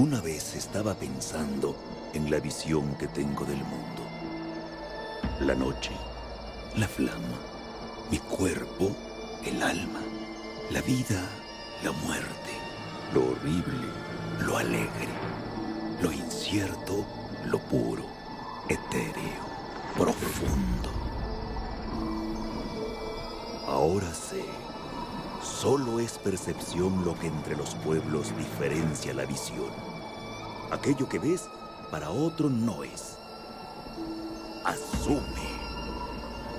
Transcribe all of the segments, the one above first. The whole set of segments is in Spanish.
Una vez estaba pensando en la visión que tengo del mundo. La noche, la flama, mi cuerpo, el alma, la vida, la muerte, lo horrible, lo alegre, lo incierto, lo puro, etéreo, profundo. Ahora sé, solo es percepción lo que entre los pueblos diferencia la visión. Aquello que ves, para otro no es. Asume.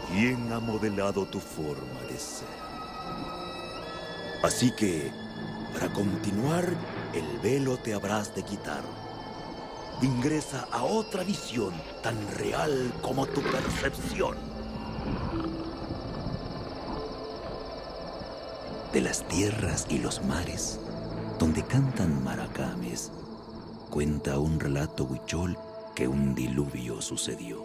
¿Quién ha modelado tu forma de ser? Así que, para continuar, el velo te habrás de quitar. Ingresa a otra visión tan real como tu percepción. De las tierras y los mares, donde cantan maracames, cuenta un relato huichol que un diluvio sucedió.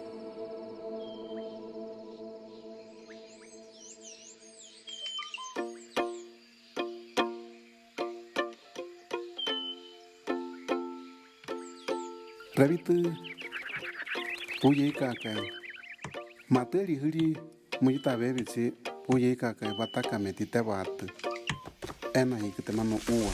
Rabitu puye kakai materi huri muita bebisi puye kakai bataka metita bat ena hiktemano uwa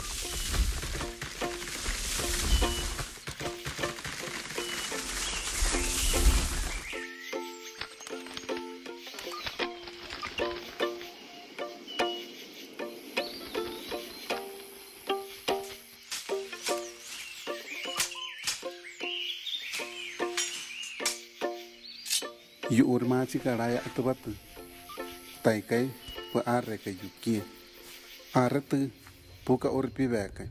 yu urma chika raya atubatu taikai wa arreka yuki arretu puka urpi bekai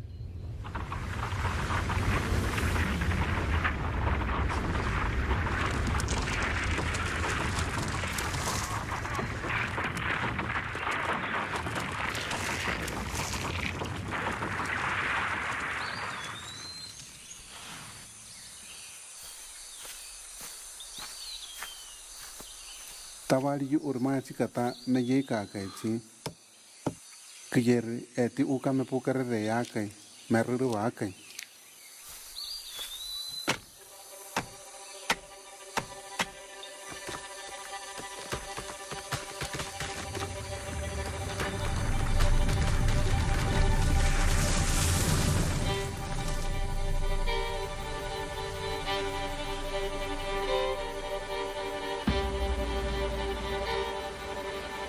tawali yu urma chika ta na ye kakai chi kiyer eti uka me puka re yakai meruru wakai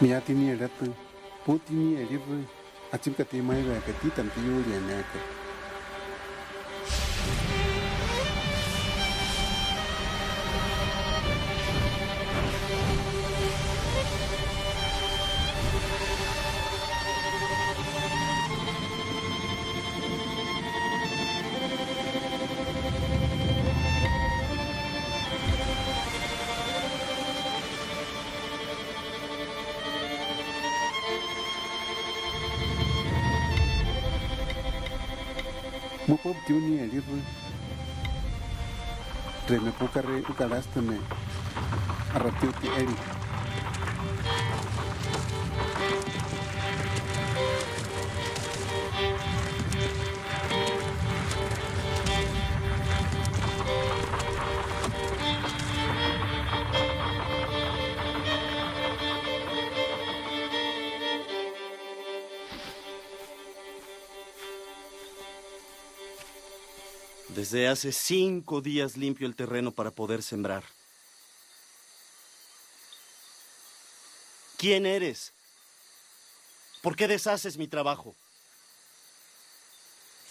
miati ni eretu puti ni erivu achimka ti mai wa ka ti tam ti yuli anaka mo pop ti ni erivu re me puka re ukalaste me arratiu ti eri Desde hace 5 días limpio el terreno para poder sembrar. ¿Quién eres? ¿Por qué deshaces mi trabajo?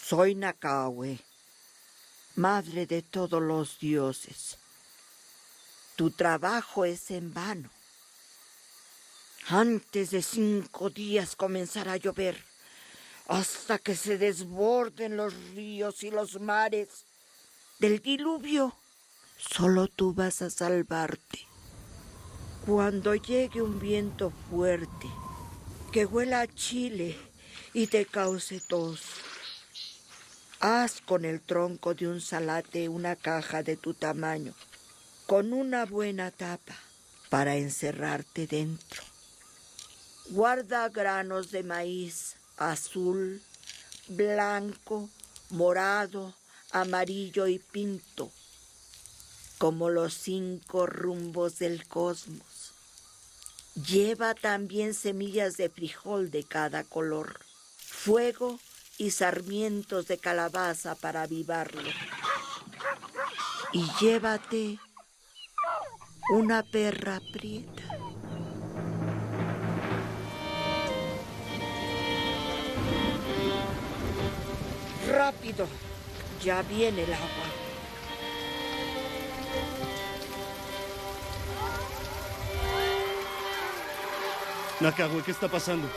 Soy Nakawe, madre de todos los dioses. Tu trabajo es en vano. Antes de 5 días comenzará a llover, hasta que se desborden los ríos y los mares. Del diluvio, solo tú vas a salvarte. Cuando llegue un viento fuerte, que huela a chile y te cause tos, haz con el tronco de un salate una caja de tu tamaño, con una buena tapa para encerrarte dentro. Guarda granos de maíz azul, blanco, morado, amarillo y pinto, como los 5 rumbos del cosmos. Lleva también semillas de frijol de cada color, fuego y sarmientos de calabaza para avivarlo. Y llévate una perra prieta. ¡Rápido! Ya viene el agua. Nakahue, ¿qué está pasando?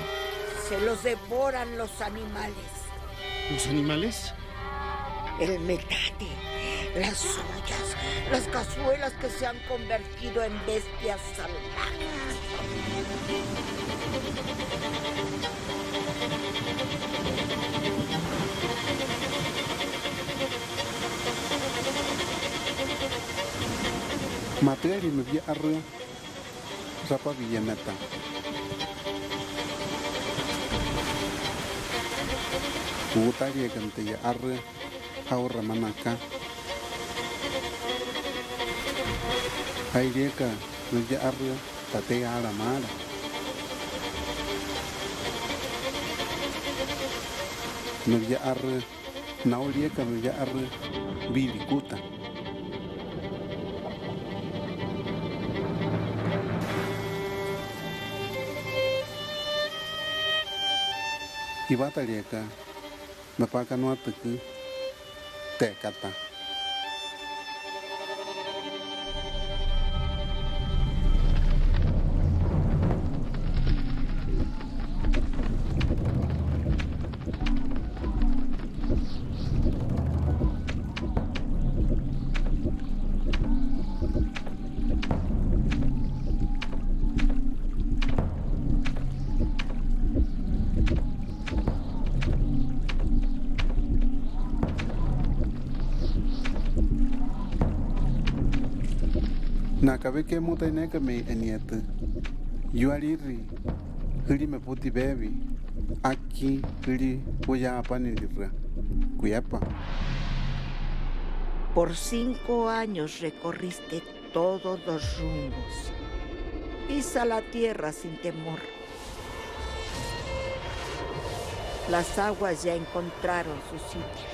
Se los devoran los animales. ¿Los animales? El metate, las ollas, las cazuelas que se han convertido en bestias salvajes. Materi me via arre. Zapa villaneta. Putari kante ya arre. Ahora manaka. Airieka me via arre. Tate ara mara. Me via arre. Naurieka me via arre. Vivikuta. Ibatarieka, mapaka no ataku, tekata. Nakabe ke muta neka me enieta. Yuariri, hiri me puti bebi. Aquí, hiri, cuya panilira. Cuyapa. Por 5 años recorriste todos los rumbos. Pisa la tierra sin temor. Las aguas ya encontraron su sitio.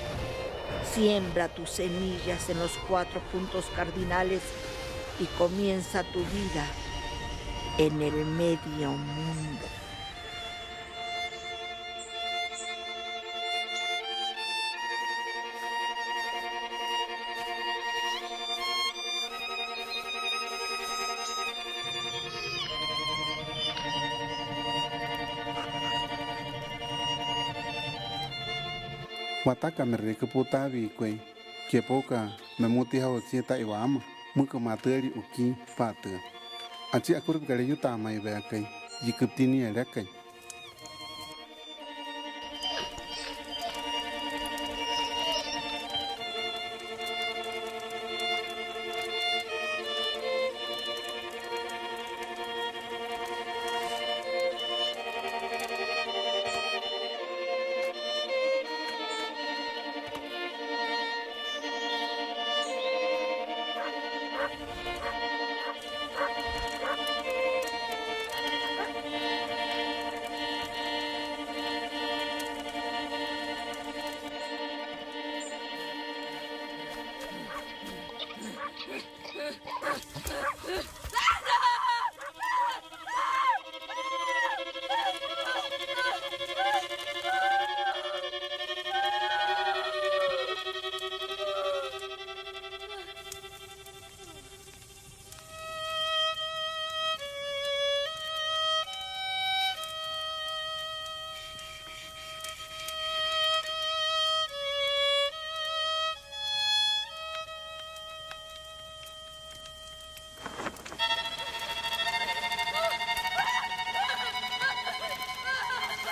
Siembra tus semillas en los 4 puntos cardinales y comienza tu vida en el medio mundo. Wataka me rekaputavi kwe. Kepoka me muti hao sieta iwama. Muka materi uki pata. Aci akur gale yuta mai bekai. Yikuptini elekai.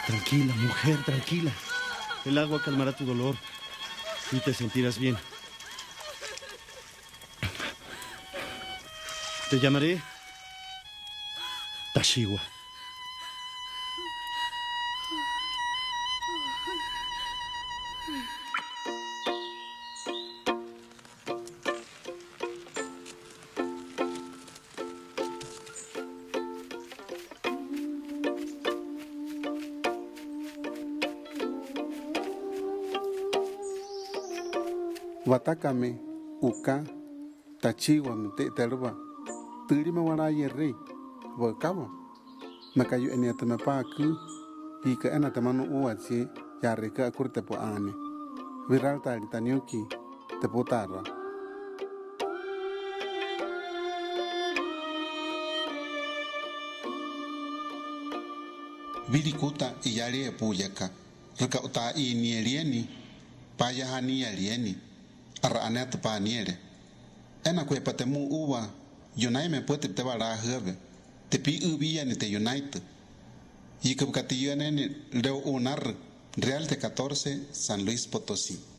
Tranquila, mujer, tranquila. El agua calmará tu dolor y te sentirás bien. Te llamaré Tashiwa. Watakame, uka, tachiwa, te terba. Turi me wana ye rei. Wakawa. Makayu eni atame pa ku. Ika ena tamanu uatsi ya reka akur tepo ane. Viral tali tanyoki tepo tarra. Virikuta iyari e puyaka. Rika uta i nielieni. Paya hani alieni. Arra anet pa niere. Ena kwe patemu uwa. Yunai me puete te vara hove. Te pi ubia ni te unite. Y que ni leo unar Real de 14 San Luis Potosí.